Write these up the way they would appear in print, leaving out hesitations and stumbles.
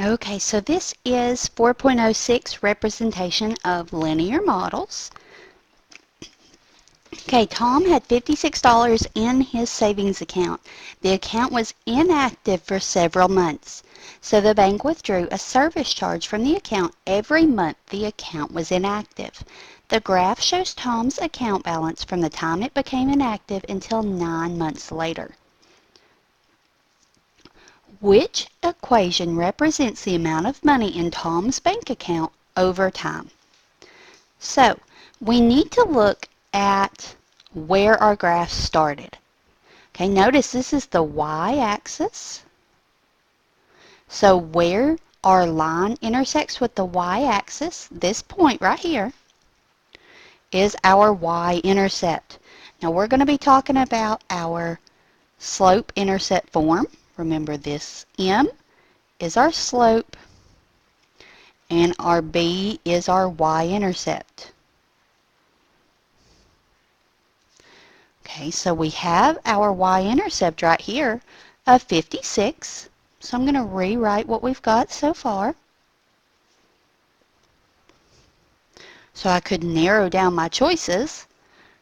Okay, so this is 4.06 representation of linear models. Okay, Tom had $56 in his savings account. The account was inactive for several months, so the bank withdrew a service charge from the account every month the account was inactive. The graph shows Tom's account balance from the time it became inactive until 9 months later. Which equation represents the amount of money in Tom's bank account over time? So, we need to look at where our graph started. Okay, notice this is the y-axis. So where our line intersects with the y-axis, this point right here, is our y-intercept. Now we're going to be talking about our slope-intercept form. Remember, this m is our slope and our b is our y-intercept. Okay, so we have our y-intercept right here of 56. So I'm going to rewrite what we've got so far. So I could narrow down my choices.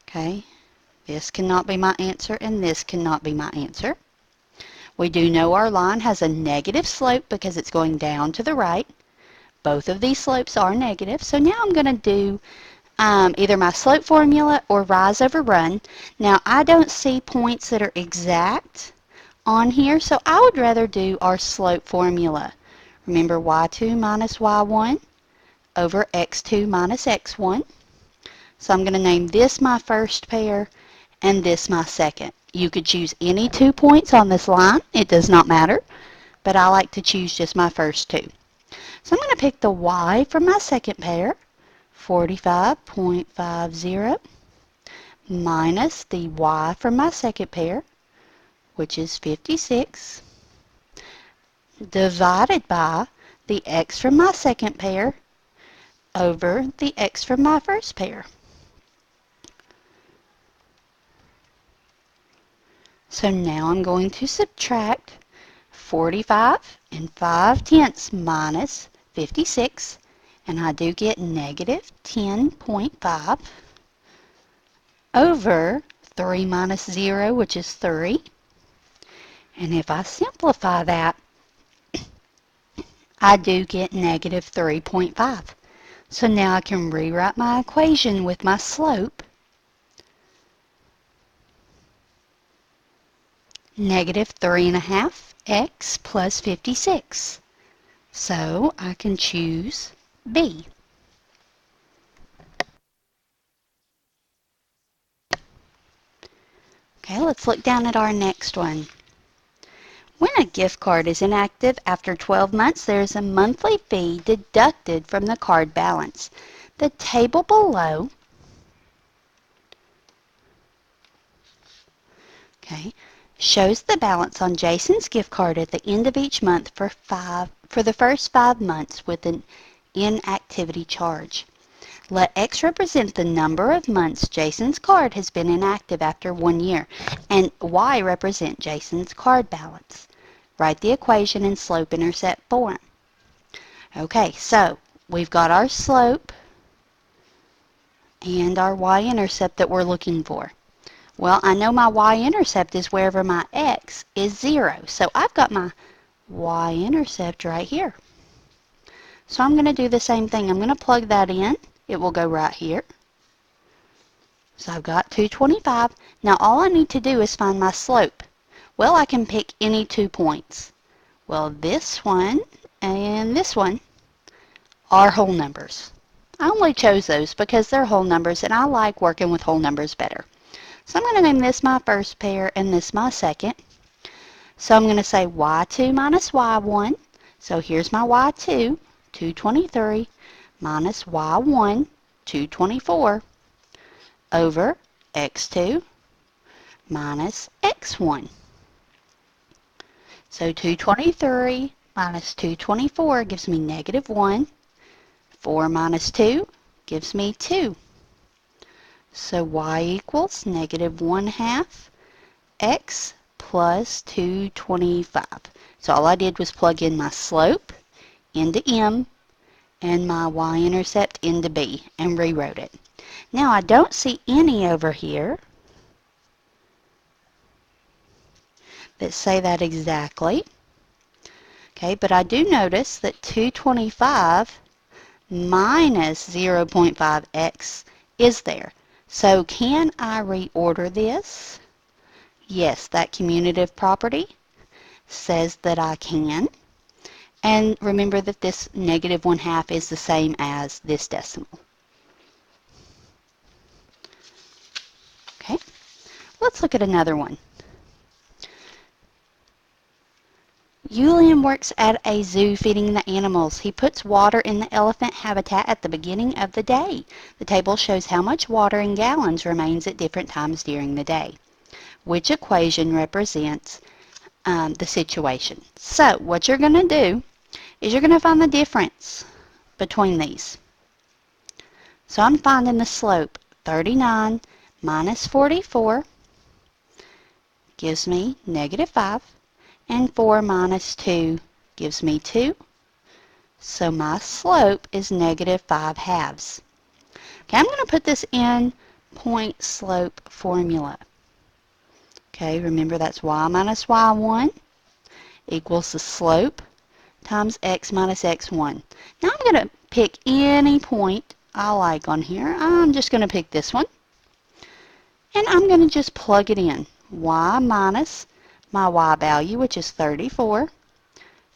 Okay, this cannot be my answer and this cannot be my answer. We do know our line has a negative slope because it's going down to the right. Both of these slopes are negative. So now I'm going to do either my slope formula or rise over run. Now I don't see points that are exact on here, so I would rather do our slope formula. Remember, y2 minus y1 over x2 minus x1. So I'm going to name this my first pair and this my second. You could choose any 2 points on this line. It does not matter, but I like to choose just my first 2. So I'm going to pick the y from my second pair, 45.50, minus the y from my second pair, which is 56, divided by the x from my second pair over the x from my first pair. So now I'm going to subtract 45 and 5/10 minus 56, and I do get negative 10.5 over 3 minus 0, which is 3. And if I simplify that, I do get negative 3.5. So now I can rewrite my equation with my slope. Negative 3.5x plus 56. So I can choose B. Okay, let's look down at our next one. When a gift card is inactive after 12 months, there is a monthly fee deducted from the card balance. The table below shows the balance on Jason's gift card at the end of each month for the first 5 months with an inactivity charge. Let X represent the number of months Jason's card has been inactive after 1 year, and Y represent Jason's card balance. Write the equation in slope-intercept form. Okay, so we've got our slope and our y-intercept that we're looking for. Well, I know my y-intercept is wherever my x is 0, so I've got my y-intercept right here. So I'm going to do the same thing. I'm going to plug that in. It will go right here. So I've got 225. Now all I need to do is find my slope. Well, I can pick any 2 points. Well, this one and this one are whole numbers. I only chose those because they're whole numbers and I like working with whole numbers better. So I'm going to name this my first pair and this my second. So I'm going to say y2 minus y1. So here's my y2, 223, minus y1, 224, over x2 minus x1. So 223 minus 224 gives me negative 1. 4 minus 2 gives me 2. So y equals negative 1/2 x plus 225. So all I did was plug in my slope into M and my y-intercept into B and rewrote it. Now I don't see any over here that say that exactly. Okay, but I do notice that 225 minus 0.5x is there. So can I reorder this? Yes, that commutative property says that I can. And remember that this negative 1/2 is the same as this decimal. Okay, let's look at another one. Julian works at a zoo feeding the animals. He puts water in the elephant habitat at the beginning of the day. The table shows how much water in gallons remains at different times during the day. Which equation represents the situation? So what you're going to do is you're going to find the difference between these. So I'm finding the slope. 39 minus 44 gives me negative 5. And 4 minus 2 gives me 2. So my slope is negative 5/2. Okay, I'm going to put this in point slope formula. Okay, remember that's y minus y1 equals the slope times x minus x1. Now I'm going to pick any point I like on here. I'm just going to pick this one. And I'm going to just plug it in. Y minus my y value, which is 34,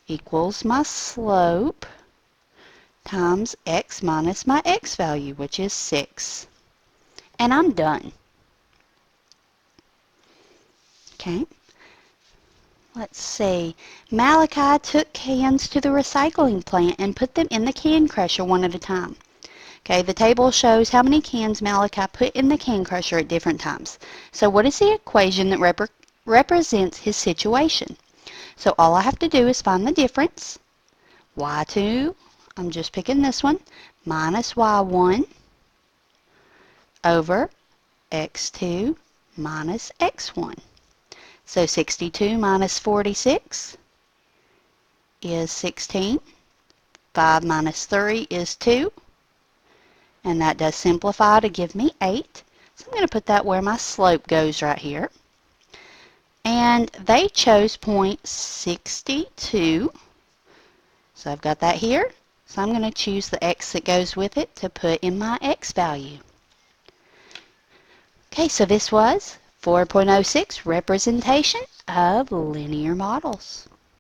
equals my slope times x minus my x value, which is 6. And I'm done. Okay. Let's see. Malachi took cans to the recycling plant and put them in the can crusher one at a time. Okay, the table shows how many cans Malachi put in the can crusher at different times. So what is the equation that represents his situation? So all I have to do is find the difference. Y2, I'm just picking this one, minus Y1 over X2 minus X1. So 62 minus 46 is 16. 5 minus 3 is 2. And that does simplify to give me 8. So I'm going to put that where my slope goes right here. And they chose point 62. So I've got that here. So I'm going to choose the x that goes with it to put in my x value. Okay, so this was 4.06 representation of linear models.